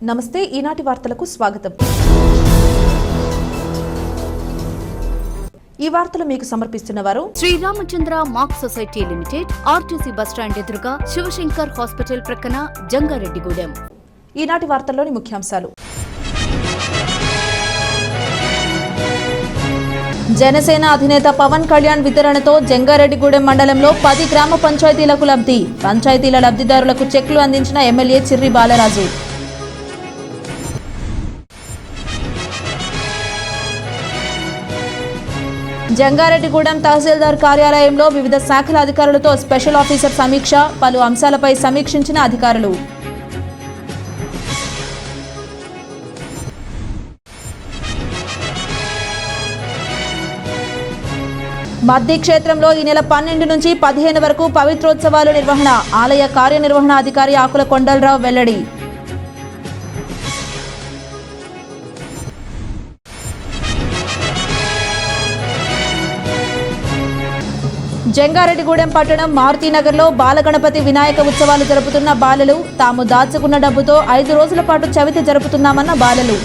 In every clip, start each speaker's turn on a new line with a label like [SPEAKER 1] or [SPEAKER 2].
[SPEAKER 1] నమస్తే ఈనాటి వార్తలకు స్వాగతం. ఈ వార్తలు మీకు సమర్పిస్తున్నవారు
[SPEAKER 2] Sriramachandra mark society limited, RTC bus stand ఎదురుగా, శివశంకర్ హాస్పిటల్ ప్రక్కన, జంగారెడ్డిగూడెం.
[SPEAKER 1] ఈనాటి వార్తల్లోని ముఖ్యాంశాలు. జనసేన అధినేత పవన్ కళ్యాణ్ వితరణతో జంగారెడ్డిగూడెం మండలంలో 10 గ్రామ పంచాయతీలకు లబ్ధి. పంచాయతీల లబ్ధిదారులకు చెక్లు అందించిన ఎమ్మెల్యే చిర్రి బాలరాజు. జంగారెడ్డిగూడెం తహసీల్దార్ కార్యాలయంలో వివిధ శాఖల అధికారులతో స్పెషల్ ఆఫీసర్ సమీక్ష. పలు అంశాలపై సమీక్షించిన అధికారులు. మద్ది క్షేత్రంలో ఈ నెల 12 నుంచి 15 వరకు పవిత్రోత్సవాలు నిర్వహణ. ఆలయ కార్యనిర్వహణాధికారి ఆకుల కొండలరావు వెల్లడి. జంగారెడ్డిగూడెం పట్టణం మారుతీనగర్లో బాలగణపతి వినాయక ఉత్సవాలు జరుపుతున్న బాలలు. తాము దాచుకున్న డబ్బుతో 5 రోజుల పాటు చవితి జరుపుతున్నామన్న బాలలు.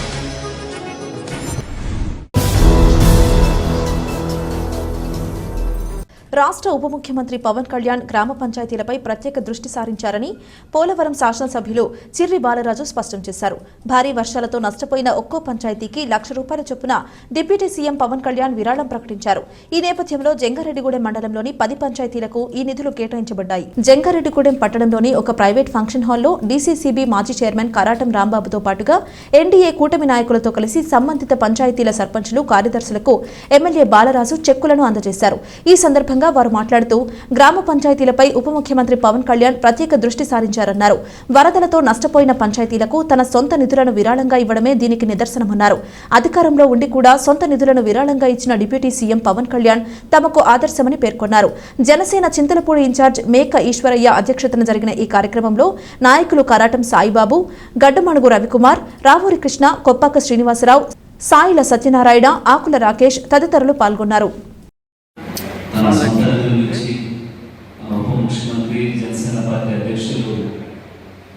[SPEAKER 1] రాష్ట్ర ఉప ముఖ్యమంత్రి పవన్ కళ్యాణ్ గ్రామ పంచాయతీలపై ప్రత్యేక దృష్టి సారించారని పోలవరం శాసనసభ్యులు చిర్రి బాలరాజు స్పష్టం చేశారు. భారీ వర్షాలతో నష్టపోయిన ఒక్కో పంచాయతీకి ₹1,00,000 చొప్పున డిప్యూటీ సీఎం పవన్ కళ్యాణ్ విరాళం ప్రకటించారు. ఈ నేపథ్యంలో జంగారెడ్డిగూడెం మండలంలోని 10 పంచాయతీలకు ఈ నిధులు కేటాయించబడ్డాయి. జంగారెడ్డిగూడెం పట్టణంలోని ఒక ప్రైవేట్ ఫంక్షన్ హాల్లో డీసీసీబీ మాజీ చైర్మన్ కరాటం రాంబాబుతో పాటుగా ఎన్డీఏ కూటమి నాయకులతో కలిసి సంబంధిత పంచాయతీల సర్పంచులు, కార్యదర్శులకు ఎమ్మెల్యే బాలరాజు చెక్కులను అందజేశారు. ఈ సందర్భంగా వారు మాట్లాడుతూ గ్రామ పంచాయతీలపై ఉప ముఖ్యమంత్రి పవన్ కళ్యాణ్ ప్రత్యేక దృష్టి సారించారన్నారు. వరదలతో నష్టపోయిన పంచాయతీలకు తన సొంత నిధులను విరాళంగా ఇవ్వడమే దీనికి నిదర్శనమన్నారు. అధికారంలో ఉండి కూడా సొంత నిధులను విరాళంగా ఇచ్చిన డిప్యూటీ సీఎం పవన్ కళ్యాణ్ తమకు ఆదర్శమని పేర్కొన్నారు. జనసేన చింతలపూడి ఇన్ఛార్జ్ మేక ఈశ్వరయ్య అధ్యక్షతన జరిగిన ఈ కార్యక్రమంలో నాయకులు కరాటం సాయిబాబు, గడ్డమణుగు రవికుమార్, రావూరి కృష్ణ, కొప్పాక శ్రీనివాసరావు, సాయిల సత్యనారాయణ, ఆకుల రాకేష్ తదితరులు పాల్గొన్నారు.
[SPEAKER 3] తన సొంత నిధుల నుంచి ఉప ముఖ్యమంత్రి జనసేన పార్టీ అధ్యక్షులు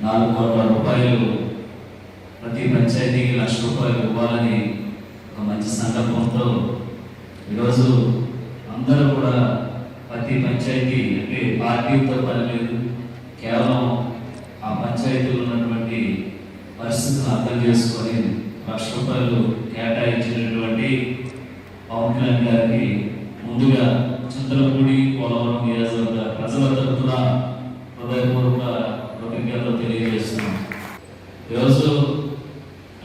[SPEAKER 3] ₹4 కోట్ల ప్రతి పంచాయతీకి ₹1,00,000 ఇవ్వాలని ఒక మంచి సంకల్పంతో ఈరోజు అందరూ కూడా ప్రతి పంచాయతీ అంటే పార్టీతో పని లేదు, కేవలం ఆ పంచాయతీలో ఉన్నటువంటి పరిస్థితులను అర్థం చేసుకొని ₹1,00,000 కేటాయించినటువంటి పవన్ కళ్యాణ్ గారికి ముందుగా చింతలపూడి, పోలవరం నియోజకవర్గ ప్రజల తరఫున హృదయపూర్వక కృతజ్ఞతలు తెలియజేస్తున్నాం. ఈరోజు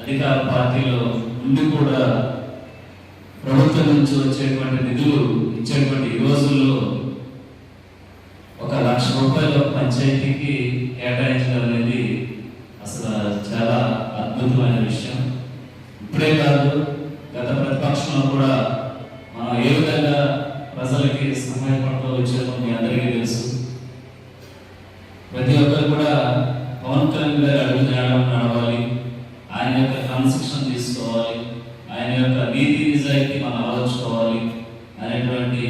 [SPEAKER 3] అధికార పార్టీలో ముందు కూడా ప్రభుత్వం నుంచి వచ్చేటువంటి నిధులు ఇచ్చేటువంటి ఈ రోజుల్లో ₹1,00,000 పంచాయతీకి కేటాయించడం అనేది అసలు చాలా అద్భుతమైన విషయం. ఇప్పుడే కాదు, గత ప్రతిపక్షంలో కూడా మనం ఏ విధంగా ప్రజలకి సహాయపడుతూ వచ్చేదో మీ అందరికీ తెలుసు. ప్రతి ఒక్కరు కూడా పవన్ కళ్యాణ్ గారి అడుగుజాడడం నడవాలి, ఆయన యొక్క క్రమశిక్షణ తీసుకోవాలి, ఆయన యొక్క నీతి నిజాయితీ మనం ఆలోచించుకోవాలి అనేటువంటి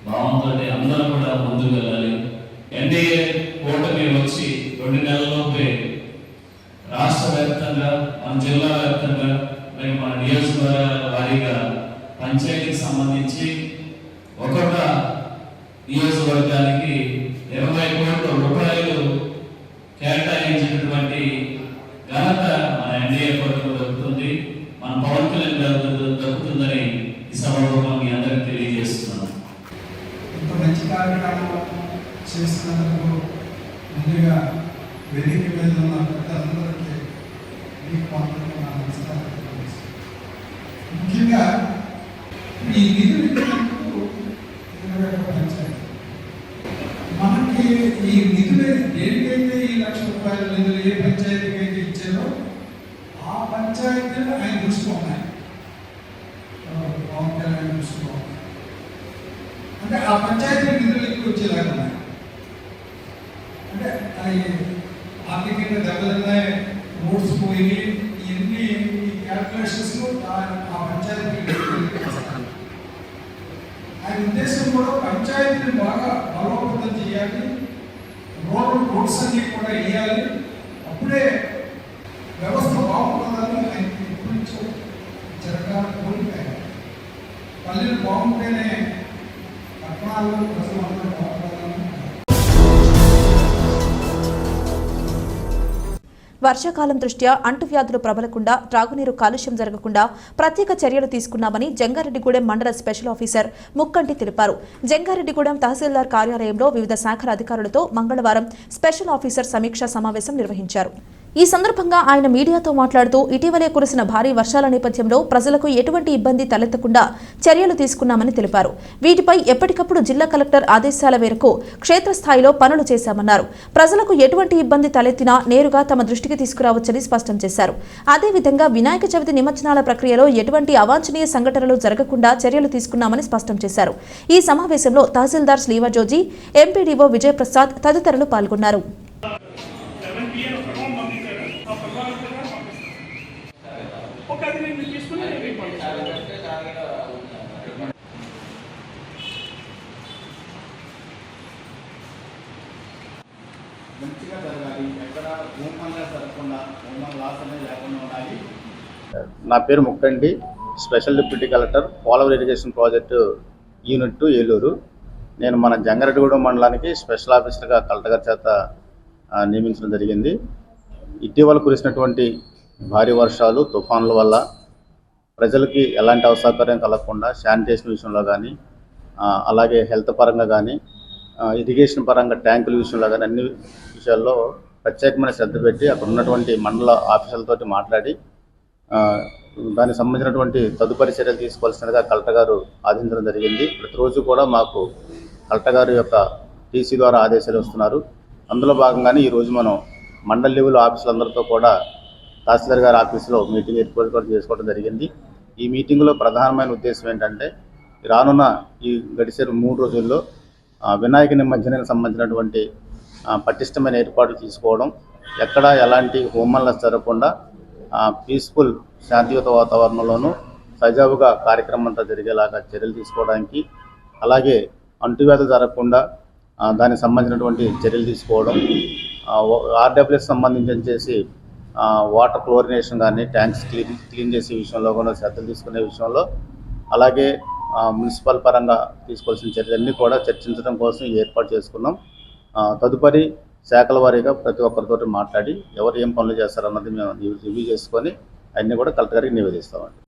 [SPEAKER 3] భావంతో అందరూ కూడా ముందుకు వెళ్ళాలి. ఎన్డీఏ కూటమి వచ్చి 2 నెలల్లోపే రాష్ట్ర వ్యాప్తంగా, మన జిల్లా వ్యాప్తంగా, మన నియోజకవర్గాల వారీగా పంచాయతీకి సంబంధించి ఒక్కొక్క నియోజకవర్గానికి ₹20 కోట్ల కేటాయించినటువంటి ఘనత మన ఎన్డీఏ కూటమికి దక్కుతుంది, మన పవన్ కళ్యాణ్ గారికి దక్కుతుందని ఈ సభలో మీ అందరికీ తెలియజేస్తున్నాను.
[SPEAKER 4] ఇంత మంచి కార్యక్రమం చేస్తున్నందుకు ముందుగా వేదిక మీద ఉన్న పెద్దలందరికీ ముఖ్యంగా ఈ నిధులు మనకి ఈ నిధులు దేనికైతే ఈ ₹1,00,000 నిధులు ఏ పంచాయతీకి అయితే ఇచ్చారో ఆ పంచాయతీలు ఆయన దృష్టిలో ఉన్నాయి, పవన్ కళ్యాణ్ దృష్టిలో ఉన్నాయి. అంటే ఆ పంచాయతీ నిధులు ఎక్కువ వచ్చేలాగా ఉన్నాయి. అంటే అవి ఆర్థికంగా దెబ్బలున్నాయి, రోడ్స్ పోయి ఇవన్నీ ఈ క్యాల్కులేషన్స్ ఆ పంచాయతీ ఆయన ఉద్దేశం కూడా పంచాయతీని బాగా బలోపేతం చేయాలి, రోడ్స్ అన్ని కూడా వేయాలి. అప్పుడే వ్యవస్థ
[SPEAKER 1] వర్షాకాలం దృష్ట్యా అంటువ్యాధులు ప్రబలకుండా త్రాగునీరు కాలుష్యం జరగకుండా ప్రత్యేక చర్యలు తీసుకున్నామని జంగారెడ్డిగూడెం మండల స్పెషల్ ఆఫీసర్ ముక్కంటి తెలిపారు. జంగారెడ్డిగూడెం తహసీల్దార్ కార్యాలయంలో వివిధ శాఖల అధికారులతో మంగళవారం స్పెషల్ ఆఫీసర్ సమీక్షా సమావేశం నిర్వహించారు. ఈ సందర్భంగా ఆయన మీడియాతో మాట్లాడుతూ ఇటీవలే కురిసిన భారీ వర్షాల నేపథ్యంలో ప్రజలకు ఎటువంటి ఇబ్బంది తలెత్తకుండా చర్యలు తీసుకున్నామని తెలిపారు. వీటిపై ఎప్పటికప్పుడు జిల్లా కలెక్టర్ ఆదేశాల మేరకు క్షేత్రస్థాయిలో పనులు చేశామన్నారు. ప్రజలకు ఎటువంటి ఇబ్బంది తలెత్తినా నేరుగా తమ దృష్టికి తీసుకురావచ్చని స్పష్టం చేశారు. అదేవిధంగా వినాయక చవితి నిమజ్జనాల ప్రక్రియలో ఎటువంటి అవాంఛనీయ సంఘటనలు జరగకుండా చర్యలు తీసుకున్నామని స్పష్టం చేశారు. ఈ సమావేశంలో తహసీల్దార్ శ్రీవజోజీ, ఎంపీడీఓ విజయప్రసాద్ తదితరులు పాల్గొన్నారు.
[SPEAKER 5] మంచిగా జరగాలి, ఎక్కడ భూమంగా జరగకుండా లాస్ అనేది లేకుండా ఉండాలి. నా పేరు Mukkandi, special deputy collector Polavaram irrigation project unit 2 Eluru. నేను మన జంగారెడ్డిగూడెం మండలానికి స్పెషల్ ఆఫీసర్గా కలెక్టర్ గారి చేత నియమించడం జరిగింది. ఇటీవల కురిసినటువంటి భారీ వర్షాలు, తుఫాన్ల వల్ల ప్రజలకి ఎలాంటి అసౌకర్యం కలగకుండా శానిటేషన్ విషయంలో కానీ, అలాగే హెల్త్ పరంగా కానీ, ఇరిగేషన్ పరంగా ట్యాంకుల విషయంలో కానీ అన్ని విషయాల్లో ప్రత్యేకమైన శ్రద్ధ పెట్టి అక్కడ ఉన్నటువంటి మండల ఆఫీసర్లతో మాట్లాడి దానికి సంబంధించినటువంటి తదుపరి చర్యలు తీసుకోవాల్సిందిగా కలెక్టర్ గారు ఆదేశించడం జరిగింది. ప్రతిరోజు కూడా మాకు కలెక్టర్ గారి యొక్క టీసీ ద్వారా ఆదేశాలు వస్తున్నారు. అందులో భాగంగానే ఈరోజు మనం మండల లెవెల్ ఆఫీసులందరితో కూడా తహసీల్దార్ గారి ఆఫీసులో మీటింగ్ ఏర్పాటు కూడా చేసుకోవడం జరిగింది. ఈ మీటింగ్లో ప్రధానమైన ఉద్దేశం ఏంటంటే రానున్న ఈ గడిచే 3 రోజుల్లో వినాయక నిమజ్జనానికి సంబంధించినటువంటి పటిష్టమైన ఏర్పాట్లు తీసుకోవడం, ఎక్కడ ఎలాంటి హోమాలు జరగకుండా పీస్ఫుల్ శాంతియుత వాతావరణంలోనూ సజావుగా కార్యక్రమం అంతా జరిగేలాగా చర్యలు తీసుకోవడానికి, అలాగే అంటువ్యాధులు జరగకుండా దానికి సంబంధించినటువంటి చర్యలు తీసుకోవడం, ఆర్డబ్ల్యూఎస్ సంబంధించి వాటర్ క్లోరినేషన్ కానీ ట్యాంక్స్ క్లీన్ చేసే విషయంలో కూడా శ్రద్ధలు తీసుకునే విషయంలో, అలాగే మున్సిపల్ పరంగా తీసుకోవాల్సిన చర్యలన్నీ కూడా చర్చించడం కోసం ఏర్పాటు చేసుకున్నాం. తదుపరి శాఖల వారీగా ప్రతి ఒక్కరితో మాట్లాడి ఎవరు ఏం పనులు చేస్తారన్నది మేము రివ్యూ చేసుకొని అన్నీ కూడా కలెక్టర్ గారికి నివేదిస్తామండి.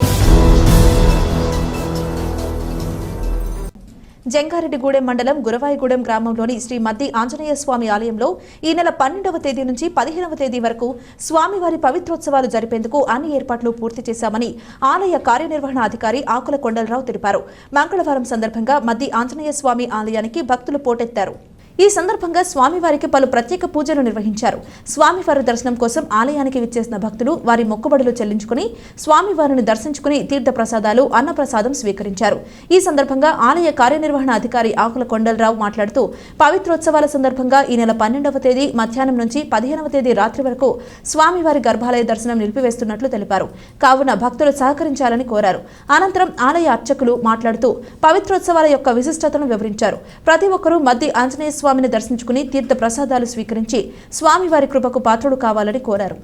[SPEAKER 1] జంగారెడ్డిగూడెం మండలం గురవాయిగూడెం గ్రామంలోని శ్రీ మద్ది ఆంజనేయ స్వామి ఆలయంలో ఈ నెల 12వ తేదీ నుంచి 15వ తేదీ వరకు స్వామివారి పవిత్రోత్సవాలు జరిపేందుకు అన్ని ఏర్పాట్లు పూర్తి చేశామని ఆలయ కార్యనిర్వహణాధికారి ఆకుల కొండలరావు తెలిపారు. మంగళవారం సందర్భంగా మద్ది ఆంజనేయ స్వామి ఆలయానికి భక్తులు పోటెత్తారు. ఈ సందర్భంగా స్వామివారికి పలు ప్రత్యేక పూజలు నిర్వహించారు. స్వామివారి దర్శనం కోసం ఆలయానికి విచ్చేసిన భక్తులు వారి మొక్కుబడులు చెల్లించుకుని స్వామివారిని దర్శించుకుని తీర్థ ప్రసాదాలు, అన్నప్రసాదం స్వీకరించారు. ఈ సందర్భంగా ఆలయ కార్యనిర్వహణ అధికారి ఆకుల కొండలరావు మాట్లాడుతూ పవిత్రోత్సవాల సందర్భంగా ఈ నెల 12వ తేదీ మధ్యాహ్నం నుంచి 15వ తేదీ రాత్రి వరకు స్వామివారి గర్భాలయ దర్శనం నిలిపివేస్తున్నట్లు తెలిపారు. కావున భక్తులు సహకరించాలని కోరారు. అనంతరం ఆలయ అర్చకులు మాట్లాడుతూ పవిత్రోత్సవాల యొక్క విశిష్టతను వివరించారు. ప్రతి ఒక్కరూ మద్ది ఆంజనేయ స్వామిని దర్శించుకుని తీర్థ ప్రసాదాలు స్వీకరించి స్వామివారి కృపకు పాత్రుడు కావాలని కోరారు.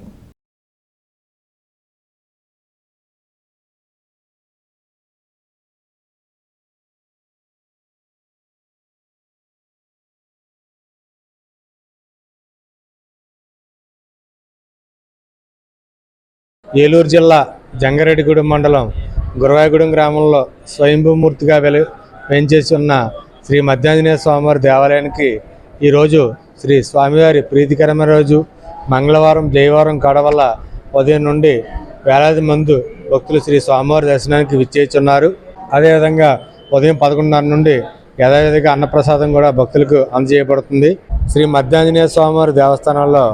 [SPEAKER 6] ఏలూరు జిల్లా జంగారెడ్డిగూడెం మండలం గురవాయిగూడెం గ్రామంలో స్వయంభూమూర్తిగా వేంచేసి ఉన్న శ్రీ మద్దాంజనేయ స్వామివారి దేవాలయానికి ఈరోజు శ్రీ స్వామివారి ప్రీతికరమైన రోజు మంగళవారం జయవారం కావడం వల్ల ఉదయం నుండి వేలాది మంది భక్తులు శ్రీ స్వామివారి దర్శనానికి విచ్చేస్తున్నారు. అదేవిధంగా ఉదయం 11:30 నుండి యథావిధిగా అన్నప్రసాదం కూడా భక్తులకు అందజేయబడుతుంది. శ్రీ మద్దాంజనేయ స్వామివారి దేవస్థానంలో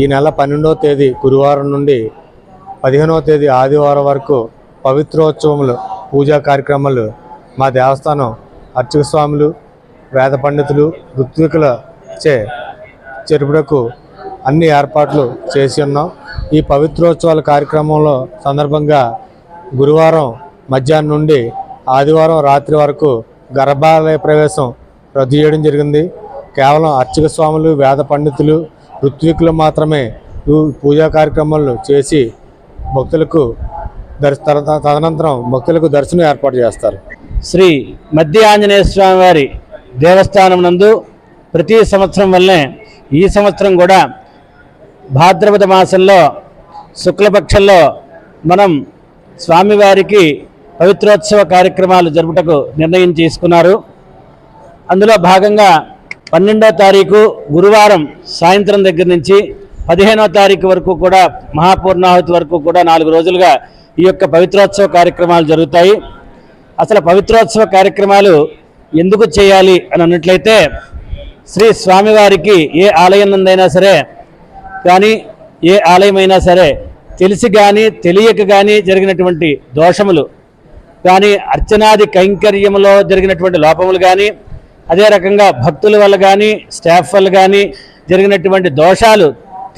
[SPEAKER 6] ఈ నెల 12వ తేదీ గురువారం నుండి 15వ తేదీ ఆదివారం వరకు పవిత్రోత్సవములు, పూజా కార్యక్రమాలు మా దేవస్థానం అర్చక స్వాములు, వేద పండితులు, ఋత్వికుల చెరుపుడకు అన్ని ఏర్పాట్లు చేసి ఉన్నాం. ఈ పవిత్రోత్సవాల కార్యక్రమంలో సందర్భంగా గురువారం మధ్యాహ్నం నుండి ఆదివారం రాత్రి వరకు గర్భాలయ ప్రవేశం రద్దు చేయడం జరిగింది. కేవలం అర్చక స్వాములు, వేద పండితులు, ఋత్వికులు మాత్రమే పూజా కార్యక్రమాలు చేసి భక్తులకు తదనంతరం భక్తులకు దర్శనం ఏర్పాటు చేస్తారు.
[SPEAKER 7] శ్రీ మద్ది ఆంజనేయ స్వామి వారి దేవస్థానం నందు ప్రతి సంవత్సరం వల్లనే ఈ సంవత్సరం కూడా భాద్రపద మాసంలో శుక్లపక్షంలో మనం స్వామివారికి పవిత్రోత్సవ కార్యక్రమాలు జరుపుటకు నిర్ణయం తీసుకున్నారు. అందులో భాగంగా 12వ తారీఖు గురువారం సాయంత్రం దగ్గర నుంచి 15వ తారీఖు వరకు కూడా మహాపూర్ణాహుతి వరకు కూడా 4 రోజులుగా ఈ యొక్క పవిత్రోత్సవ కార్యక్రమాలు జరుగుతాయి. అసలు పవిత్రోత్సవ కార్యక్రమాలు ఎందుకు చేయాలి అని అన్నట్లయితే, శ్రీ స్వామివారికి ఏ ఆలయం నందైనా సరే కానీ ఏ ఆలయమైనా సరే తెలిసి కానీ తెలియక కానీ జరిగినటువంటి దోషములు కానీ అర్చనాది కైంకర్యములో జరిగినటువంటి లోపములు కానీ అదే రకంగా భక్తుల వల్ల కానీ స్టాఫ్ వల్ల కానీ జరిగినటువంటి దోషాలు,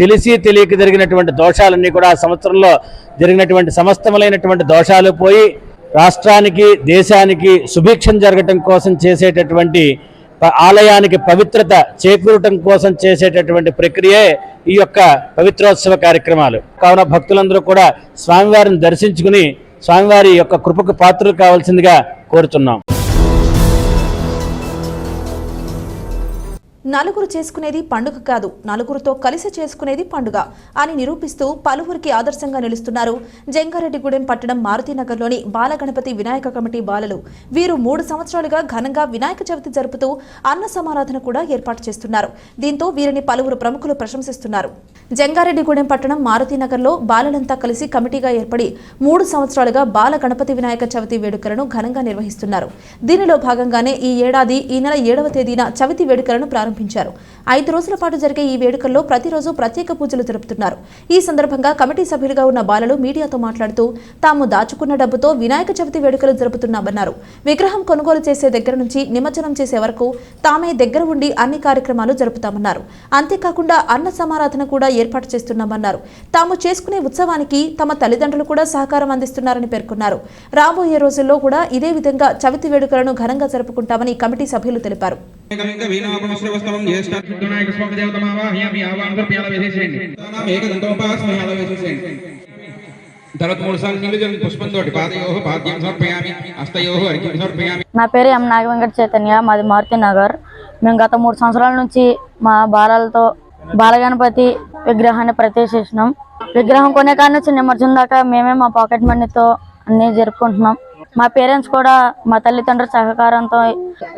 [SPEAKER 7] తెలిసి తెలియక జరిగినటువంటి దోషాలన్నీ కూడా ఆ సంవత్సరంలో జరిగినటువంటి సమస్తములైనటువంటి దోషాలు పోయి రాష్ట్రానికి దేశానికి సుభిక్షం జరగటం కోసం చేసేటటువంటి ఆలయానికి పవిత్రత చేకూరటం కోసం చేసేటటువంటి ప్రక్రియే ఈ యొక్క పవిత్రోత్సవ కార్యక్రమాలు. కావున భక్తులందరూ కూడా స్వామివారిని దర్శించుకుని స్వామివారి యొక్క కృపకు పాత్రలు కావాల్సిందిగా కోరుతున్నాం.
[SPEAKER 1] నలుగురు చేసుకునేది పండుగ కాదు, నలుగురితో కలిసి చేసుకునేది పండుగ అని నిరూపిస్తూ పలువురికి ఆదర్శంగా నిలుస్తున్నారు జంగారెడ్డిగూడెం పట్టణం మారుతినగర్లోని బాలగణపతి వినాయక కమిటీ బాలలు. వీరు 3 సంవత్సరాలుగా ఘనంగా వినాయక చవితి జరుపుతూ అన్న సమారాధన కూడా ఏర్పాటు చేస్తున్నారు. దీంతో వీరిని పలువురు ప్రముఖులు ప్రశంసిస్తున్నారు. జంగారెడ్డిగూడెం పట్టణం మారుతినగర్లో బాలలంతా కలిసి కమిటీగా ఏర్పడి 3 సంవత్సరాలుగా బాల గణపతి వినాయక చవితి వేడుకలను ఘనంగా నిర్వహిస్తున్నారు. దీనిలో భాగంగానే ఈ ఏడాది ఈ నెల 7వ తేదీన చవితి వేడుకలను ప్రారంభించారు. 5 రోజుల పాటు జరిగే ఈ వేడుకల్లో ప్రతిరోజు ప్రత్యేక పూజలు జరుపుతున్నారు. ఈ సందర్భంగా కమిటీ సభ్యులుగా ఉన్న బాలలు మీడియాతో మాట్లాడుతూ తాము దాచుకున్న డబ్బుతో వినాయక చవితి వేడుకలు జరుపుతున్నామన్నారు. విగ్రహం కొనుగోలు చేసే దగ్గర నుంచి నిమజ్జనం చేసే వరకు తామే దగ్గర ఉండి అన్ని కార్యక్రమాలు జరుపుతామన్నారు. అంతేకాకుండా అన్న సమారాధన కూడా ఏర్పాటు చేస్తున్నామన్నారు. తాము చేసుకునే ఉత్సవానికి తమ తల్లిదండ్రులు కూడా సహకారం అందిస్తున్నారని పేర్కొన్నారు. రాబోయే రోజుల్లో కూడా ఇదే విధంగా చవితి వేడుకలను ఘనంగా జరుపుకుంటామని కమిటీ సభ్యులు తెలిపారు.
[SPEAKER 8] నా పేరు ఎం నాగవెంకట చైతన్య, మాది మారుతి నగర్. మేము గత 3 సంవత్సరాల నుంచి మా బాలలతో బాలగణపతి విగ్రహాన్ని ప్రతిష్ఠిస్తున్నాం. విగ్రహం కొనే కాడ నుంచి నిమజ్జనం దాకా మేమే మా పాకెట్ మనీతో అన్ని జరుపుకుంటున్నాం. మా పేరెంట్స్ కూడా మా తల్లిదండ్రుల సహకారంతో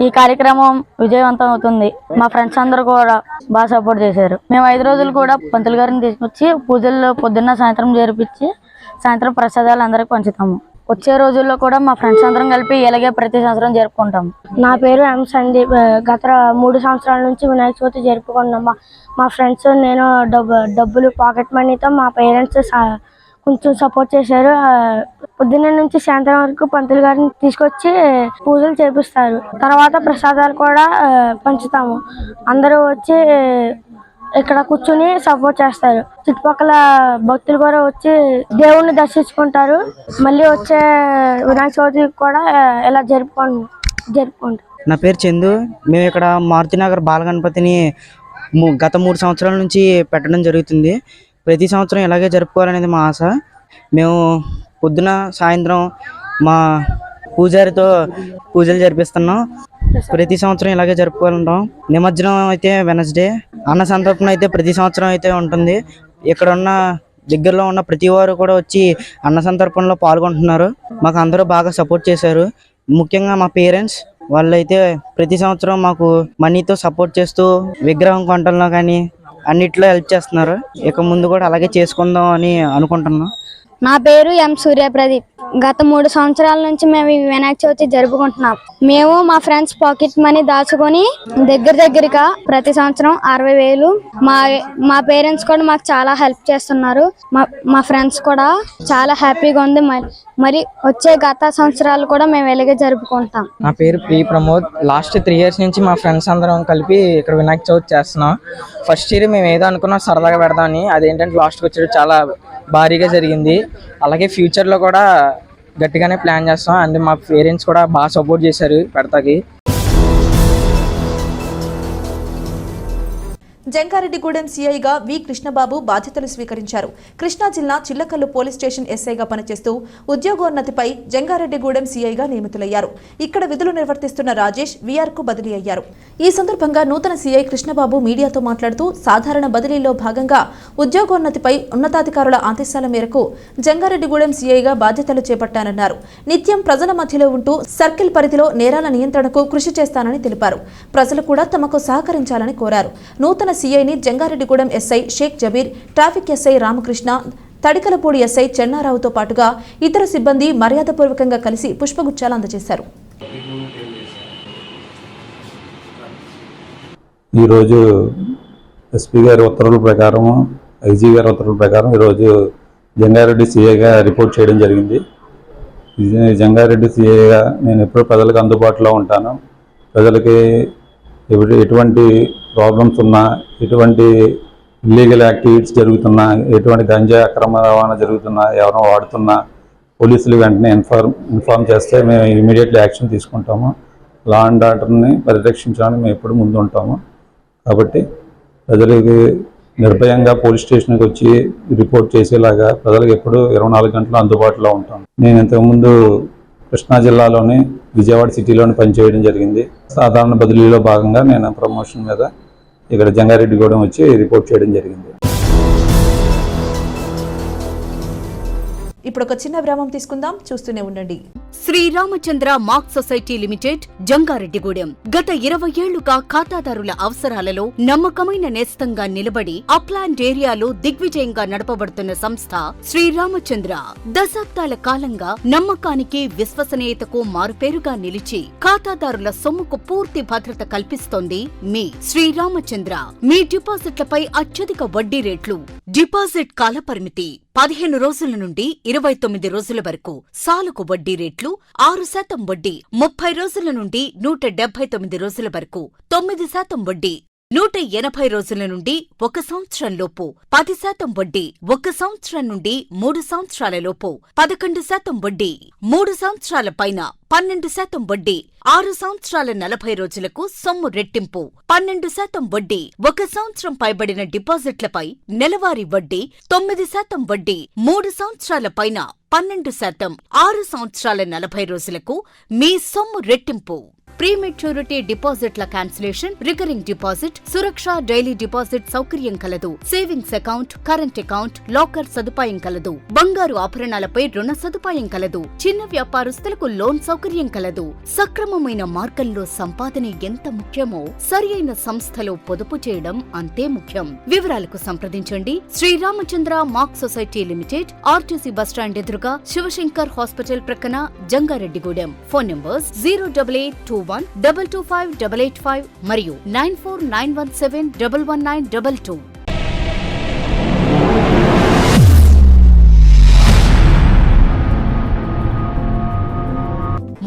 [SPEAKER 8] ఈ కార్యక్రమం విజయవంతం అవుతుంది. మా ఫ్రెండ్స్ అందరూ కూడా బాగా సపోర్ట్ చేశారు. మేము 5 రోజులు కూడా పంతులు గారిని తీసుకొచ్చి పూజలు పొద్దున్న సాయంత్రం జరిపించి సాయంత్రం ప్రసాదాలు అందరికి పంచుతాము. వచ్చే రోజుల్లో కూడా మా ఫ్రెండ్స్ అందరం కలిపి ఇలాగే ప్రతి సంవత్సరం జరుపుకుంటాం.
[SPEAKER 9] నా పేరు ఎం సందీప్. గత 3 సంవత్సరాల నుంచి వినాయక చవితి జరుపుకున్నాం. మా ఫ్రెండ్స్ నేను డబ్బులు పాకెట్ మనీతో మా పేరెంట్స్ కొంచెం సపోర్ట్ చేశారు. పొద్దున్న నుంచి సాయంత్రం వరకు పంతులు గారిని తీసుకొచ్చి పూజలు చేపిస్తారు. తర్వాత ప్రసాదాలు కూడా పంచుతాము. అందరూ వచ్చి ఇక్కడ కూర్చుని సపోర్ట్ చేస్తారు. చుట్టుపక్కల భక్తులు కూడా వచ్చి దేవుణ్ణి దర్శించుకుంటారు. మళ్ళీ వచ్చే వినాయక చవితి కూడా ఇలా జరుపుకుంటాం.
[SPEAKER 10] నా పేరు చందు. మేము ఇక్కడ మారుతినగర్ బాలగణపతిని గత 3 సంవత్సరాల నుంచి పెట్టడం జరుగుతుంది. ప్రతి సంవత్సరం ఇలాగే జరుపుకోవాలనేది మా ఆశ. మేము పొద్దున సాయంత్రం మా పూజారితో పూజలు జరిపిస్తున్నాం. ప్రతి సంవత్సరం ఇలాగే జరుపుకుంటాం. నిమజ్జనం అయితే వెనస్డే, అన్న సంతర్పణ అయితే ప్రతి సంవత్సరం అయితే ఉంటుంది. ఇక్కడ ఉన్న దగ్గరలో ఉన్న ప్రతి వారు కూడా వచ్చి అన్న సంతర్పణలో పాల్గొంటున్నారు. మాకు అందరూ బాగా సపోర్ట్ చేశారు. ముఖ్యంగా మా పేరెంట్స్ వాళ్ళైతే ప్రతి సంవత్సరం మాకు మనీతో సపోర్ట్ చేస్తూ విగ్రహం కొనటంలో కానీ అన్నిట్లో హెల్ప్ చేస్తున్నారు. ఇక ముందు కూడా అలాగే చేసుకుందాం అని అనుకుంటున్నాం.
[SPEAKER 9] నా పేరు ఎం సూర్యప్రదీప్. గత 3 సంవత్సరాల నుంచి మేము ఈ వినాయక చవితి జరుపుకుంటున్నాం. మేము మా ఫ్రెండ్స్ పాకెట్ మనీ దాచుకొని దగ్గరగా ప్రతి సంవత్సరం 60,000 మా పేరెంట్స్ కూడా మాకు చాలా హెల్ప్ చేస్తున్నారు. మా ఫ్రెండ్స్ కూడా చాలా హ్యాపీగా ఉంది. మరి వచ్చే గత సంవత్సరాలు కూడా మేము ఇలాగే జరుపుకుంటాం.
[SPEAKER 10] నా పేరు ప్రీ ప్రమోద్. లాస్ట్ 3 ఇయర్స్ నుంచి మా ఫ్రెండ్స్ అందరం కలిపి ఇక్కడ వినాయక చవితి చేస్తున్నాం. ఫస్ట్ ఇయర్ మేము ఏదో అనుకున్నాం సరదాగా పెడదామని, అదేంటంటే లాస్ట్కి వచ్చేది చాలా భారీగా జరిగింది. అలాగే ఫ్యూచర్లో కూడా గట్టిగానే ప్లాన్ చేస్తాం. అండ్ మా పేరెంట్స్ కూడా బాగా సపోర్ట్ చేశారు పెడతాకి.
[SPEAKER 1] జంగారెడ్డిగూడెం సీఐగా వి కృష్ణబాబు బాధ్యతలు స్వీకరించారు. కృష్ణా జిల్లా చిల్లకల్లు పోలీస్ స్టేషన్ ఎస్ఐగా పనిచేస్తూ ఉద్యోగోన్నతిపై జంగారెడ్డిగూడెం సీఐగా నియమితులయ్యారు. ఇక్కడ విధులు నిర్వర్తిస్తున్న రాజేష్ వీఆర్ కు బదిలీ అయ్యారు. ఈ సందర్భంగా నూతన సీఐ కృష్ణబాబు మీడియాతో మాట్లాడుతూ సాధారణ బదిలీలో భాగంగా ఉద్యోగోన్నతిపై ఉన్నతాధికారుల ఆదేశాల మేరకు జంగారెడ్డిగూడెం సీఐగా బాధ్యతలు చేపట్టానన్నారు. నిత్యం ప్రజల మధ్యలో ఉంటూ సర్కిల్ పరిధిలో నేరాల నియంత్రణకు కృషి చేస్తానని తెలిపారు. ప్రజలు కూడా తమకు సహకరించాలని కోరారు. నూతన సీఐని Jangareddygudem SI Sheikh Jabir, traffic SI Ramakrishna, Tadikalapudi SI చెన్నారావుతో పాటుగా ఇతర సిబ్బంది మర్యాదపూర్వకంగా కలిసి పుష్పగుచ్చాలు అందజేశారు.
[SPEAKER 11] ఈరోజు ఎస్పీ గారి ఉత్తర్వుల ప్రకారం, ఐజీ గారి ఉత్తర్వుల ప్రకారం ఈరోజు జంగారెడ్డి సీఐగా రిపోర్ట్ చేయడం జరిగింది. జంగారెడ్డి సీఐగా నేను ఎప్పుడు ప్రజలకు అందుబాటులో ఉంటాను. ప్రజలకి ఎటువంటి ప్రాబ్లమ్స్ ఉన్నా, ఎటువంటి ఇల్లీగల్ యాక్టివిటీస్ జరుగుతున్నా, ఎటువంటి గంజా అక్రమ రవాణా జరుగుతున్నా, ఎవరైనా వాడుతున్నా పోలీసులు వెంటనే ఇన్ఫార్మ్ చేస్తే మేము ఇమీడియట్లీ యాక్షన్ తీసుకుంటాము. లా అండ్ ఆర్డర్ని పరిరక్షించడానికి మేము ఎప్పుడు ముందు ఉంటాము. కాబట్టి ప్రజలకి నిర్భయంగా పోలీస్ స్టేషన్కి వచ్చి రిపోర్ట్ చేసేలాగా ప్రజలకు ఎప్పుడు 24 గంటలు అందుబాటులో ఉంటాం. నేను ఇంతకుముందు కృష్ణా జిల్లాలోని విజయవాడ సిటీలోని పనిచేయడం జరిగింది. సాధారణ బదిలీలో భాగంగా నేను ప్రమోషన్ మీద ఇక్కడ జంగారెడ్డిగూడెం వచ్చి రిపోర్ట్ చేయడం జరిగింది.
[SPEAKER 1] ఇప్పుడు ఒక చిన్న విరామం తీసుకుందాం, చూస్తూనే ఉండండి.
[SPEAKER 2] Sriramachandra mark society limited, Jangareddygudem. గత 20 ఏళ్లుగా ఖాతాదారుల అవసరాలలో నమ్మకమైన నేస్తంగా నిలబడి అప్లాండ్ ఏరియాలో దిగ్విజయంగా నడపబడుతున్న సంస్థ శ్రీరామచంద్ర. దశాబ్దాల కాలంగా నమ్మకానికి, విశ్వసనీయతకు మారుపేరుగా నిలిచి ఖాతాదారుల సొమ్ముకు పూర్తి భద్రత కల్పిస్తోంది మీ శ్రీరామచంద్ర. మీ డిపాజిట్లపై అత్యధిక వడ్డీ రేట్లు, డిపాజిట్ కాలపరిమితి 15 రోజుల నుండి 29 రోజుల వరకు, సాలుకు వడ్డీ రేట్లు 6% వడ్డీ, 30 రోజుల నుండి 179 రోజుల వరకు 9% వడ్డీ, 180 రోజుల నుండి 1 సంవత్సరం లోపు 10% వడ్డీ, 1 సంవత్సరం నుండి 3 సంవత్సరాల లోపు 11% వడ్డీ, 3 సంవత్సరాల పైన 12% వడ్డీ, 6 సంవత్సరాల 40 రోజులకు సొమ్ము రెట్టింపు 12% వడ్డీ, 1 సంవత్సరం పైబడిన డిపాజిట్లపై నెలవారీ వడ్డీ 9% వడ్డీ, 3 సంవత్సరాల పైన 12%, 6 సంవత్సరాల 40 రోజులకు మీ సొమ్ము రెట్టింపు. ప్రీమెచ్యూరిటీ డిపాజిట్ల క్యాన్సిలేషన్, రికరింగ్ డిపాజిట్, సురక్ష డైలీ డిపాజిట్ సౌకర్యం కలదు. Savings account, current account, locker సదుపాయం కలదు. బంగారు ఆభరణాలపై రుణ సదుపాయం కలదు. చిన్న వ్యాపారస్తులకు లోన్ సౌకర్యం కలదు. సక్రమమైన మార్గంలో సంపాదన ఎంత ముఖ్యమో సరియైన సంస్థలో పొదుపు చేయడం అంతే ముఖ్యం. వివరాలకు సంప్రదించండి. Sriramachandra mark society limited, RTC bus stand ఎదురుగా, శివశంకర్ హాస్పిటల్ ప్రక్కన, జంగారెడ్డిగూడెం. ఫోన్ నంబర్స్ 08821225885 మరియు 9491711922.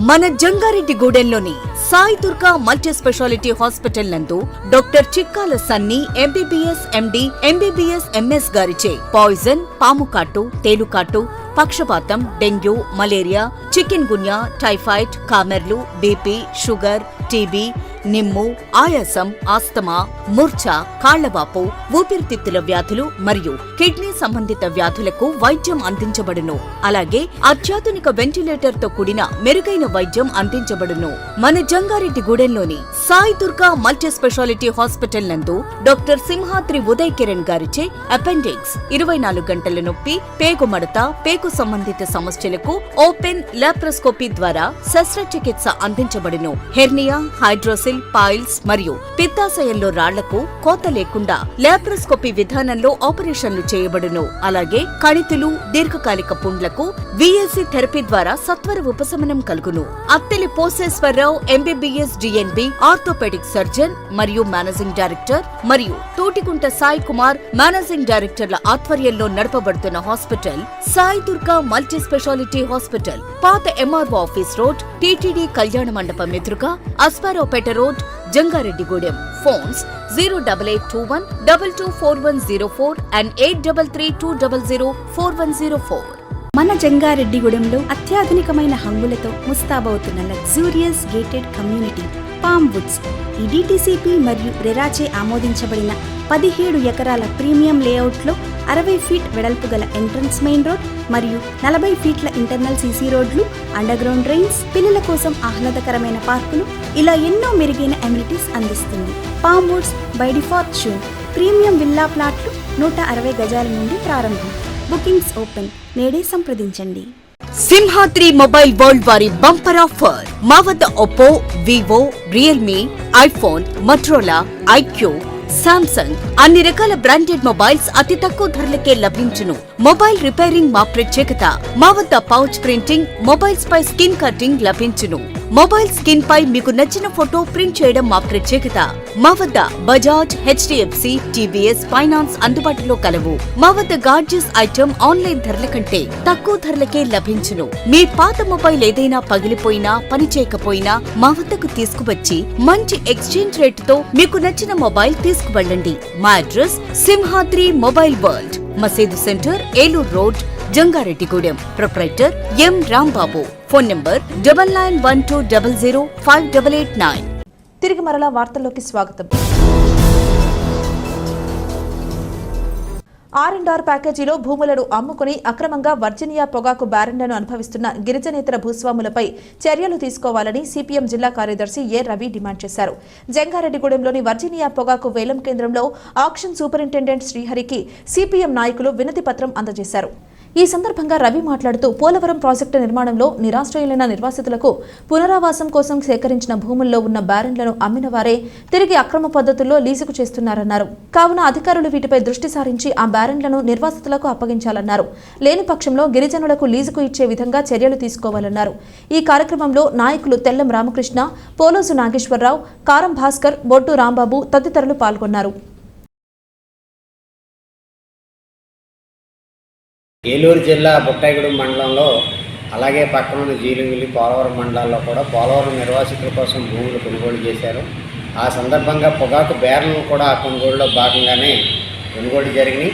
[SPEAKER 2] మన జంగారెడ్డిగూడెంలోని Sai Durga multi speciality hospital నందు doctor Chikkala Sunny MBBS MD, MBBS MS గారిచే పాయిజన్, పాముకాటు, తేలుకాటు, పక్షపాతం, dengue, malaria, chikungunya, typhoid, కామెర్లు, బీపీ, షుగర్, టీబీ, నిమ్ము, ఆయాసం, ఆస్తమా, మూర్ఛ, కాళ్లవాపు, ఊపిరితిత్తుల వ్యాధులు మరియు కిడ్నీ సంబంధిత వ్యాధులకు వైద్యం అందించబడును. అలాగే అత్యాధునిక వెంటిలేటర్ తో కూడిన మెరుగైన వైద్యం అందించబడును. మన జంగారెడ్డిగూడెంలోని Sai Durga multi speciality hospital నందు డాక్టర్ సింహాద్రి ఉదయ్ కిరణ్ గారిచే అపెండిక్స్, 24 గంటల నొప్పి, పేగుమడత, పేగు సంబంధిత సమస్యలకు ఓపెన్ లాప్రోస్కోపీ ద్వారా శస్త్రచికిత్స అందించబడును. హెర్నియా, హైడ్రోసిల్, పాయిల్స్ మరియు పిత్తాశయంలో రాళ్లకు కోత లేకుండా లాప్రోస్కోపీ విధానంలో ఆపరేషన్లు చేయబడును. అలాగే కణితులు, దీర్ఘకాలిక పుండ్లకు విఎల్సి థెరపీ ద్వారా సత్వర ఉపశమనం కలుగును. Atteli Poseswararao MBBS DNB, orthopaedic surgeon మరియు మేనేజింగ్ డైరెక్టర్, మరియు తోటికుంట సాయి కుమార్ మేనేజింగ్ డైరెక్టర్ల ఆధ్వర్యంలో నడపబడుతున్న hospital Sai Durga multi speciality hospital, పాత MRO office road, TTD Kalyana Mandapam ఎదురుగా, Asparaopeta road, Jangareddygudem. Phones 08821224104 and 8332004104.
[SPEAKER 12] మన జంగారెడ్డిగూడెంలో అత్యాధునికమైన హంగులతో ముస్తాబవుతున్న luxurious gated community palm woods. ఈ DTCP మరియు రెరాచే ఆమోదించబడిన 17 ఎకరాల ప్రీమియం లేఅవుట్లో 60 ఫీట్ వెడల్పు గల ఎంట్రన్స్ మెయిన్ రోడ్ మరియు 40 ఫీట్ల ఇంటర్నల్ CC రోడ్లు, అండర్గ్రౌండ్ డ్రైన్స్, పిల్లల కోసం ఆహ్లాదకరమైన పార్కులు, ఇలా ఎన్నో మెరుగైన అమ్యూనిటీస్ అందిస్తుంది. Palm woods by default zone premium villa ప్లాట్లు 160 గజాల నుండి ప్రారంభం. Bookings open. నేడే సంప్రదించండి.
[SPEAKER 2] సింహాద్రి మొబైల్ వరల్డ్ వారి బంపర్ ఆఫర్. మా వద్ద Oppo, Vivo, Realme, iPhone, Motorola, iQOO, Samsung అన్ని రకాల బ్రాండెడ్ మొబైల్స్ అతి తక్కువ ధరలకే లభించును. మొబైల్ రిపేరింగ్ మా ప్రత్యేకత. మా వద్ద పౌచ్ ప్రింటింగ్, మొబైల్స్ పై స్కిన్ కటింగ్ లభించును. మొబైల్ స్కిన్ పై మీకు నచ్చిన ఫోటో ప్రింట్ చేయడం మా ప్రత్యేకత. మా వద్ద బజాజ్, HDFC, TVS ఫైనాన్స్ అందుబాటులో కలవు. మా వద్ద గార్జియస్ ఐటమ్ ఆన్లైన్ ధరల కంటే తక్కువ ధరలకే లభించును. మీ పాత మొబైల్ ఏదైనా పగిలిపోయినా, పనిచేయకపోయినా మా వద్దకు తీసుకువచ్చి మంచి ఎక్స్చేంజ్ రేటుతో మీకు నచ్చిన మొబైల్ తీసుకువెళ్ళండి. మా అడ్రస్ సింహాద్రి మొబైల్ వరల్డ్, మసీదు centre, Eluru road, Jangareddygudem. Proprietor ఎం రాంబాబు. Phone number 9912005889.
[SPEAKER 1] తిరిగి మరలా వార్తల్లోకి స్వాగతం. R&R ప్యాకేజీలో భూములను అమ్ముకుని అక్రమంగా వర్జీనియా పొగాకు బ్యారెండ్లను అనుభవిస్తున్న గిరిజనేతర భూస్వాములపై చర్యలు తీసుకోవాలని సిపిఎం జిల్లా కార్యదర్శి ఏ రవి డిమాండ్ చేశారు. జంగారెడ్డిగూడెంలోని వర్జీనియా పొగాకు వేలం కేంద్రంలో ఆక్షన్ సూపరింటెండెంట్ శ్రీహరికి సిపిఎం నాయకులు వినతి పత్రం అందజేశారు. ఈ సందర్భంగా రవి మాట్లాడుతూ పోలవరం ప్రాజెక్టు నిర్మాణంలో నిరాశ్రయులైన నిర్వాసితులకు పునరావాసం కోసం సేకరించిన భూముల్లో ఉన్న బ్యారెండ్లను అమ్మిన వారే తిరిగి అక్రమ పద్ధతుల్లో లీజుకు చేస్తున్నారన్నారు. కావున అధికారులు వీటిపై దృష్టి సారించి ఆ బ్యారెండ్లను నిర్వాసితులకు అప్పగించాలన్నారు. లేని పక్షంలో గిరిజనులకు లీజుకు ఇచ్చే విధంగా చర్యలు తీసుకోవాలన్నారు. ఈ కార్యక్రమంలో నాయకులు తెల్లం రామకృష్ణ, పోలోసు నాగేశ్వరరావు, కారం భాస్కర్, బొట్టు రాంబాబు తదితరులు పాల్గొన్నారు.
[SPEAKER 13] ఏలూరు జిల్లా బుట్టాయిగూడెం మండలంలో, అలాగే పక్కనున్న జీలింగిలి, పోలవరం మండలాల్లో కూడా పోలవరం నిర్వాసితుల కోసం భూములు కొనుగోలు చేశారు. ఆ సందర్భంగా పొగాకు బేరలను కూడా ఆ కొనుగోలులో భాగంగానే కొనుగోలు జరిగినాయి.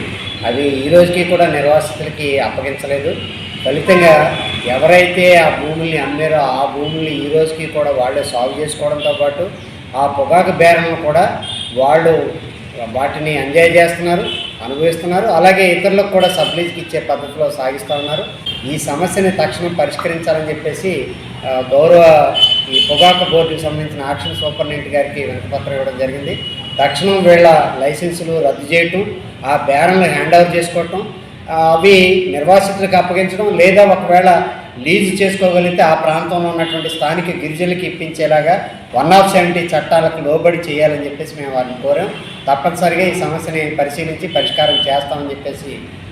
[SPEAKER 13] అవి ఈ రోజుకి కూడా నిర్వాసితులకి అప్పగించలేదు. ఫలితంగా ఎవరైతే ఆ భూముల్ని అమ్మారో ఆ భూముల్ని ఈ రోజుకి కూడా వాళ్ళే సాగు చేసుకోవడంతో పాటు ఆ పొగాకు బేరలను కూడా వాళ్ళు వాటిని ఎంజాయ్ చేస్తున్నారు, అనుభవిస్తున్నారు. అలాగే ఇతరులకు కూడా సబ్లీజ్కి ఇచ్చే పద్ధతిలో సాగిస్తూ ఉన్నారు. ఈ సమస్యని తక్షణం పరిష్కరించాలని చెప్పేసి గౌరవ ఈ పొగాకు బోర్డుకి సంబంధించిన ఆక్షన్ సూపరింటెండెంట్ గారికి వినతిపత్రం ఇవ్వడం జరిగింది. తక్షణం వీళ్ళ లైసెన్సులు రద్దు చేయటం, ఆ బేరంలు హ్యాండ్ ఓవర్ చేసుకోవటం, అవి నిర్వాసితులకు అప్పగించడం, లేదా ఒకవేళ లీజు చేసుకోగలిగితే ఆ ప్రాంతంలో ఉన్నటువంటి స్థానిక గిరిజనులకి ఇప్పించేలాగా 170 చట్టాలకు లోబడి చేయాలని చెప్పేసి మేము వారిని కోరాం. తప్పనిసరిగా ఈ సమస్యని పరిశీలించి పరిష్కారం చేస్తామని చెప్పేసి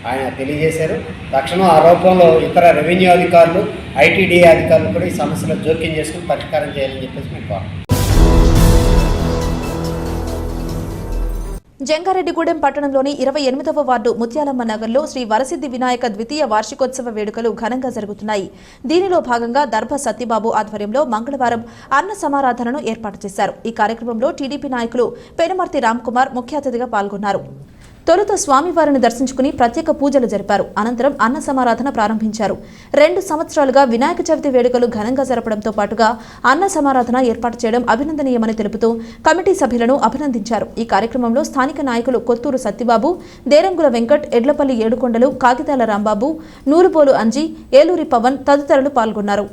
[SPEAKER 13] ఆయన తెలియజేశారు. తక్షణం ఆ రూపంలో ఇతర రెవెన్యూ అధికారులు, ITDA అధికారులు కూడా ఈ సమస్యలో జోక్యం చేసుకుని పరిష్కారం చేయాలని చెప్పేసి మేము కోరాం.
[SPEAKER 1] జంగారెడ్డిగూడెం పట్టణంలోని 28వ వార్డు ముత్యాలమ్మ నగర్లో శ్రీ వరసిద్ధి వినాయక ద్వితీయ వార్షికోత్సవ వేడుకలు ఘనంగా జరుగుతున్నాయి. దీనిలో భాగంగా దర్భ సత్యబాబు ఆధ్వర్యంలో మంగళవారం అన్న సమారాధనను ఏర్పాటు చేశారు. ఈ కార్యక్రమంలో టీడీపీ నాయకులు పెనుమర్తి రామ్కుమార్ ముఖ్య అతిథిగా పాల్గొన్నారు. తొలుత స్వామివారిని దర్శించుకుని ప్రత్యేక పూజలు జరిపారు. అనంతరం అన్న సమారాధన ప్రారంభించారు. 2 సంవత్సరాలుగా వినాయక చవితి వేడుకలు ఘనంగా జరపడంతో పాటుగా అన్న సమారాధన ఏర్పాటు చేయడం అభినందనీయమని తెలుపుతూ కమిటీ సభ్యులను అభినందించారు. ఈ కార్యక్రమంలో స్థానిక నాయకులు కొత్తూరు సత్యబాబు, దేరంగుల వెంకట్, ఎడ్లపల్లి ఏడుకొండలు, కాగితాల రాంబాబు, నూరుపోలు అంజీ, ఏలూరి పవన్ తదితరులు పాల్గొన్నారు.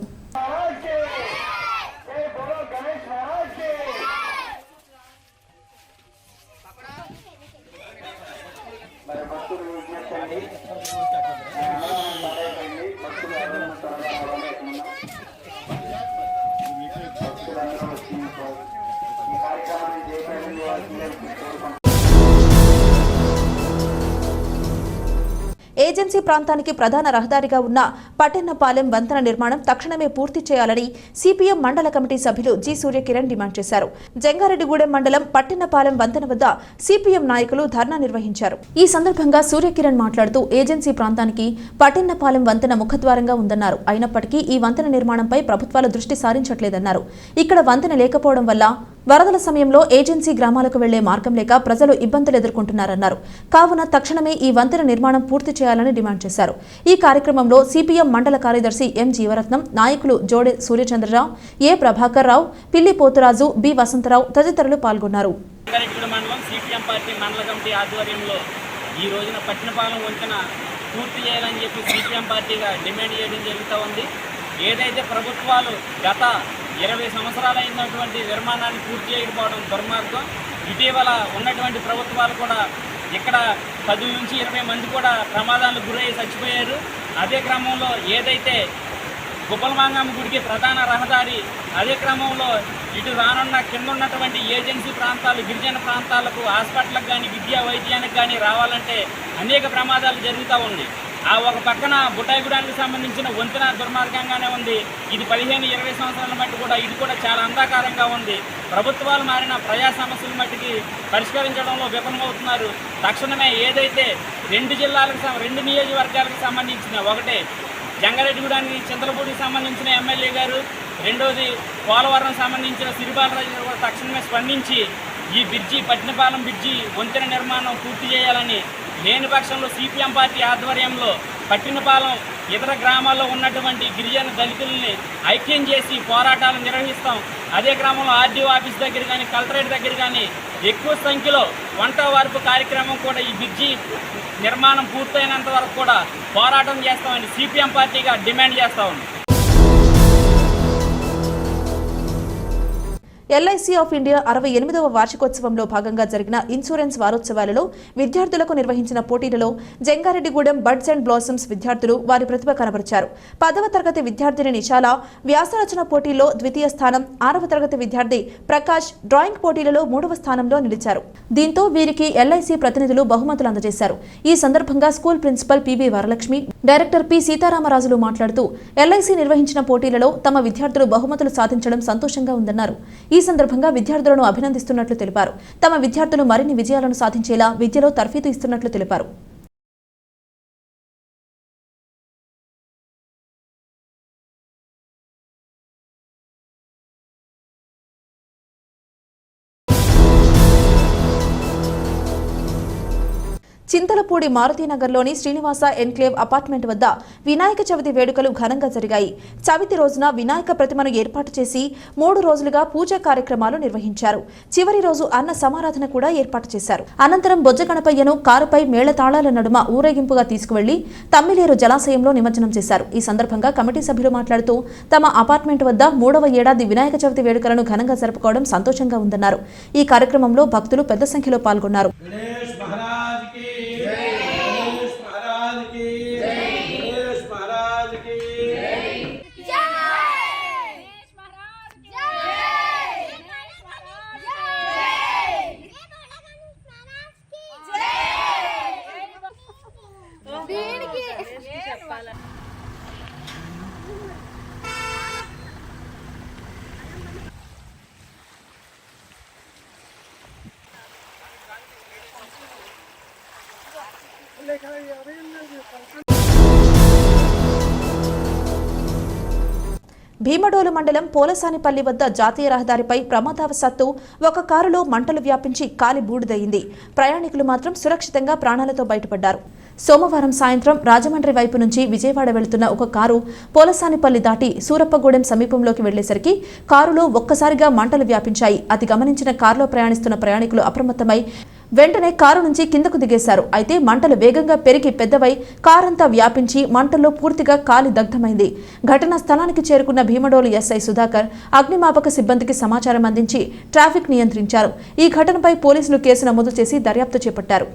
[SPEAKER 1] ఏజెన్సీ ప్రాంతానికి ప్రధాన రహదారిగా ఉన్న పట్టెన్నపాలెం వంతెన నిర్మాణం తక్షణమే పూర్తి చేయాలని సిపిఎం మండల కమిటీ సభ్యులు జి సూర్యకిరణ్ డిమాండ్ చేశారు. జంగారెడ్డిగూడెం మండలం పట్టెన్నపాలెం వంతెన వద్ద సిపిఎం నాయకులు ధర్నా నిర్వహించారు. ఈ సందర్భంగా సూర్యకిరణ్ మాట్లాడుతూ ఏజెన్సీ ప్రాంతానికి పట్టెన్నపాలెం వంతెన ముఖద్వారంగా ఉందన్నారు. అయినప్పటికీ ఈ వంతెన నిర్మాణంపై ప్రభుత్వాలు దృష్టి సారించట్లేదన్నారు. ఇక్కడ వంతెన లేకపోవడం వల్ల వరదల సమయంలో ఏజెన్సీ గ్రామాలకు వెళ్లే మార్గం లేక ప్రజలు ఇబ్బందులు ఎదుర్కొంటున్నారన్నారు. కావున తక్షణమే ఈ వంతెన నిర్మాణం పూర్తి చేయాలని డిమాండ్ చేశారు. ఈ కార్యక్రమంలో సిపిఎం మండల కార్యదర్శి ఎం జీవరత్నం, నాయకులు జోడే సూర్యచంద్రరావు, ఏ ప్రభాకర్ రావు, పిల్లి పోతురాజు, బి వసంతరావు తదితరులు పాల్గొన్నారు.
[SPEAKER 7] సిపిఎం పార్టీ మండల కమిటీ ఆధ్వర్యంలో ఈ రోజున పట్టినపాలెం వంతెన పూర్తి చేయాలని చెప్పి సిపిఎం పార్టీగా డిమాండ్ చేయడం జరుగుతూ ఉంది. ఏదైతే ప్రభుత్వాలు గత 20 సంవత్సరాలైనటువంటి నిర్మాణాన్ని పూర్తి చేయకపోవడం దుర్మార్గం. ఇటీవల ఉన్నటువంటి ప్రభుత్వాలు కూడా ఇక్కడ 10 నుంచి 20 మంది కూడా ప్రమాదాలకు గురయ్యి చచ్చిపోయారు. అదే క్రమంలో ఏదైతే గుబ్బలమాంగమ్మ గుడికి ప్రధాన రహదారి, అదే క్రమంలో ఇటు రానున్న కింద ఉన్నటువంటి ఏజెన్సీ ప్రాంతాలు, గిరిజన ప్రాంతాలకు హాస్పిటల్కి కానీ విద్యా వైద్యానికి కానీ రావాలంటే అనేక ప్రమాదాలు జరుగుతూ ఉంది. ఆ ఒక పక్కన బుట్టాయిగూడానికి సంబంధించిన వంతెన దుర్మార్గంగానే ఉంది. ఇది 15-20 సంవత్సరాల మట్టి కూడా ఇది కూడా చాలా అంధకారంగా ఉంది. ప్రభుత్వాలు మారిన ప్రజా సమస్యల మట్టికి పరిష్కరించడంలో విఫలమవుతున్నారు. తక్షణమే ఏదైతే 2 నియోజకవర్గాలకు సంబంధించిన, ఒకటే జంగారెడ్డిగూడానికి చింతలపూడికి సంబంధించిన ఎమ్మెల్యే గారు, రెండోది పోలవరం సంబంధించిన సిరిబాలరాజు గారు కూడా తక్షణమే స్పందించి ఈ బ్రిడ్జి, పట్టినపాలెం బ్రిడ్జి వంతెన నిర్మాణం పూర్తి చేయాలని, లేని పక్షంలో సిపిఎం పార్టీ ఆధ్వర్యంలో పట్టినపాలెం ఇతర గ్రామాల్లో ఉన్నటువంటి గిరిజన దళితుల్ని ఐక్యం చేసి పోరాటాలు నిర్వహిస్తాం. అదే క్రమంలో ఆర్డీఓ ఆఫీస్ దగ్గర కానీ, కలెక్టరేట్ దగ్గర కానీ ఎక్కువ సంఖ్యలో వంట వార్పు కార్యక్రమం కూడా ఈ బ్రిడ్జి నిర్మాణం పూర్తయినంత వరకు కూడా పోరాటం చేస్తామని సిపిఎం పార్టీగా డిమాండ్ చేస్తా ఉంది.
[SPEAKER 1] ఎల్ఐసి ఆఫ్ ఇండియా 68వ వార్షికోత్సవంలో భాగంగా జరిగిన ఇన్సూరెన్స్ వారోత్సవాలలో విద్యార్థులకు నిర్వహించిన పోటీలలో జంగారెడ్డిగూడెం బడ్స్ అండ్ బ్లాసమ్స్ విద్యార్థులు వారి ప్రతిభ కనబరిచారు. 10వ తరగతి విద్యార్థిని నిశాల వ్యాసరచన పోటీల్లో ద్వితీయ స్థానం, 6వ తరగతి విద్యార్థి ప్రకాష్ డ్రాయింగ్ పోటీలలో 3వ స్థానంలో నిలిచారు. దీంతో వీరికి ఎల్ఐసి ప్రతినిధులు బహుమతులు అందజేశారు. ఈ సందర్భంగా school principal PB Varalakshmi, director P సీతారామరాజులు మాట్లాడుతూ ఎల్ఐసి నిర్వహించిన పోటీలలో తమ విద్యార్థులు బహుమతులు సాధించడం సంతోషంగా ఉందన్నారు. ఈ సందర్భంగా విద్యార్థులను అభినందిస్తున్నట్లు తెలిపారు. తమ విద్యార్థులు మరిన్ని విజయాలను సాధించేలా విద్యలో తర్ఫీదు ఇస్తున్నట్లు తెలిపారు. చింతలపూడి మారుతీనగర్లోని శ్రీనివాస ఎన్క్లేవ్ అపార్ట్మెంట్ వద్ద వినాయక చవితి వేడుకలు ఘనంగా జరిగాయి. చవితి రోజున వినాయక ప్రతిమను ఏర్పాటు చేసి 3 రోజులుగా పూజా కార్యక్రమాలు నిర్వహించారు. చివరి రోజు అన్న సమారాధన కూడా ఏర్పాటు చేశారు. అనంతరం బొజ్జ గణపయ్యను కారుపై మేళతాళాల నడుమ ఊరేగింపుగా తీసుకువెళ్లి తమ్మిలేరు జలాశయంలో నిమజ్జనం చేశారు. ఈ సందర్భంగా కమిటీ సభ్యులు మాట్లాడుతూ తమ అపార్ట్మెంట్ వద్ద 3వ ఏడాది వినాయక చవితి వేడుకలను ఘనంగా జరుపుకోవడం సంతోషంగా ఉందన్నారు. ఈ కార్యక్రమంలో భక్తులు పెద్ద సంఖ్యలో పాల్గొన్నారు. భీమడోలు మండలం పోలసానిపల్లి వద్ద జాతీయ రహదారిపై ప్రమాదవశాత్తు ఒక కారులో మంటలు వ్యాపించి కాలి బూడిదయింది. ప్రయాణికులు మాత్రం సురక్షితంగా ప్రాణాలతో బయటపడ్డారు. సోమవారం సాయంత్రం రాజమండ్రి వైపు నుంచి విజయవాడ వెళుతున్న ఒక కారు పోలసానిపల్లి దాటి సూరప్పగూడెం సమీపంలోకి వెళ్లేసరికి కారులో ఒక్కసారిగా మంటలు వ్యాపించాయి. అది గమనించిన కారులో ప్రయాణిస్తున్న ప్రయాణికులు అప్రమత్తమై వెంటనే కారు నుంచి కిందకు దిగేశారు. అయితే మంటలు వేగంగా పెరిగి పెద్దవై కారంతా వ్యాపించి మంటల్లో పూర్తిగా కాలి దగ్ధమైంది. ఘటనా స్థలానికి చేరుకున్న భీమడోలు ఎస్ఐ సుధాకర్ అగ్నిమాపక సిబ్బందికి సమాచారం అందించి ట్రాఫిక్ నియంత్రించారు. ఈ ఘటనపై పోలీసులు కేసు నమోదు చేసి దర్యాప్తు చేపట్టారు.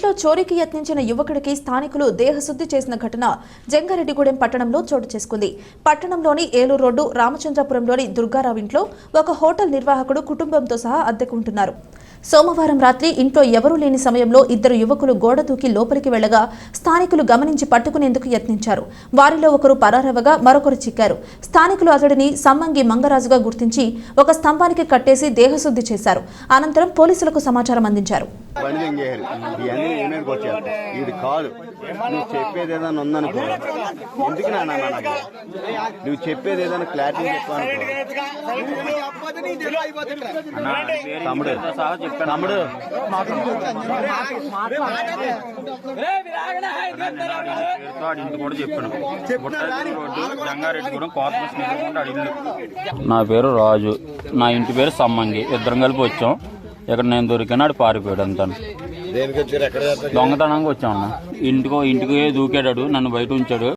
[SPEAKER 1] ఇంట్లో చోరీకి యత్నించిన యువకుడికి స్థానికులు దేహశుద్ధి చేసిన ఘటన జంగారెడ్డిగూడెం పట్టణంలో చోటు చేసుకుంది. పట్టణంలోని ఏలూరు రోడ్డు రామచంద్రపురంలోని దుర్గారావు ఇంట్లో ఒక హోటల్ నిర్వాహకుడు కుటుంబంతో సహా అద్దెకుంటున్నారు. సోమవారం రాత్రి ఇంట్లో ఎవరూ లేని సమయంలో ఇద్దరు యువకులు గోడ దూకి లోపలికి వెళ్లగా స్థానికులు గమనించి పట్టుకునేందుకు యత్నించారు. వారిలో ఒకరు పరారవగా మరొకరు చిక్కారు. స్థానికులు అతడిని సమ్మంగి మంగరాజుగా గుర్తించి ఒక స్తంభానికి కట్టేసి దేహశుద్ధి చేశారు. అనంతరం పోలీసులకు సమాచారం అందించారు.
[SPEAKER 5] నువ్వు చెప్పేది ఏదైనా క్లారిటీ తమ్ముడు తమ్ముడు
[SPEAKER 14] నా పేరు రాజు, నా ఇంటి పేరు సమ్మంగి. ఇద్దరం కలిపి వచ్చాం. ఇక్కడ నేను దొరికినాడు పారిపోయాడు. అంతా దొంగతనంగా వచ్చాం అన్న. ఇంటికి దూకాడు, నన్ను బయట ఉంచాడు.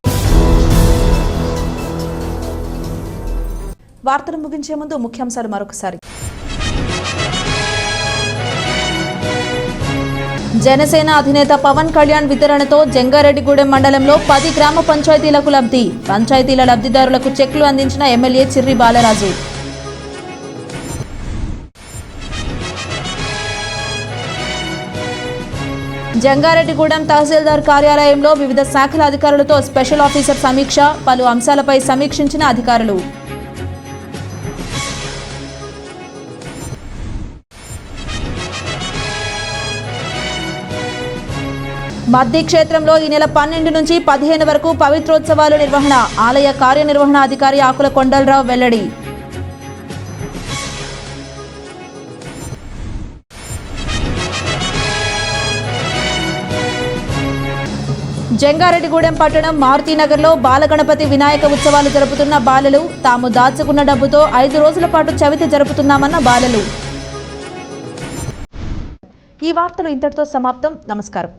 [SPEAKER 1] వార్తలు ముగించే ముందు ముఖ్యాంశాలు మరొకసారి. జనసేన అధినేత పవన్ కళ్యాణ్ వితరణతో జంగారెడ్డిగూడెం మండలంలో 10 గ్రామ పంచాయతీలకు లబ్ధి. పంచాయతీల లబ్ధిదారులకు చెక్లు అందించిన ఎమ్మెల్యే చిర్రి బాలరాజు. జంగారెడ్డిగూడెం తహసీల్దార్ కార్యాలయంలో వివిధ శాఖల అధికారులతో స్పెషల్ ఆఫీసర్ సమీక్ష. పలు అంశాలపై సమీక్షించిన అధికారులు. మద్ది క్షేత్రంలో ఈ నెల 12 నుంచి 15 వరకు పవిత్రోత్సవాలు నిర్వహణ. ఆలయ కార్యనిర్వహణాధికారి ఆకుల కొండలరావు వెల్లడి. జంగారెడ్డిగూడెం పట్టణం మారుతీనగర్లో బాలగణపతి వినాయక ఉత్సవాలు జరుపుతున్న బాలలు. తాము దాచుకున్న డబ్బుతో 5 రోజుల పాటు చవితి జరుపుతున్నామన్న బాలలు. ఈ వార్తలు ఇంతటితో సమాప్తం. నమస్కారం.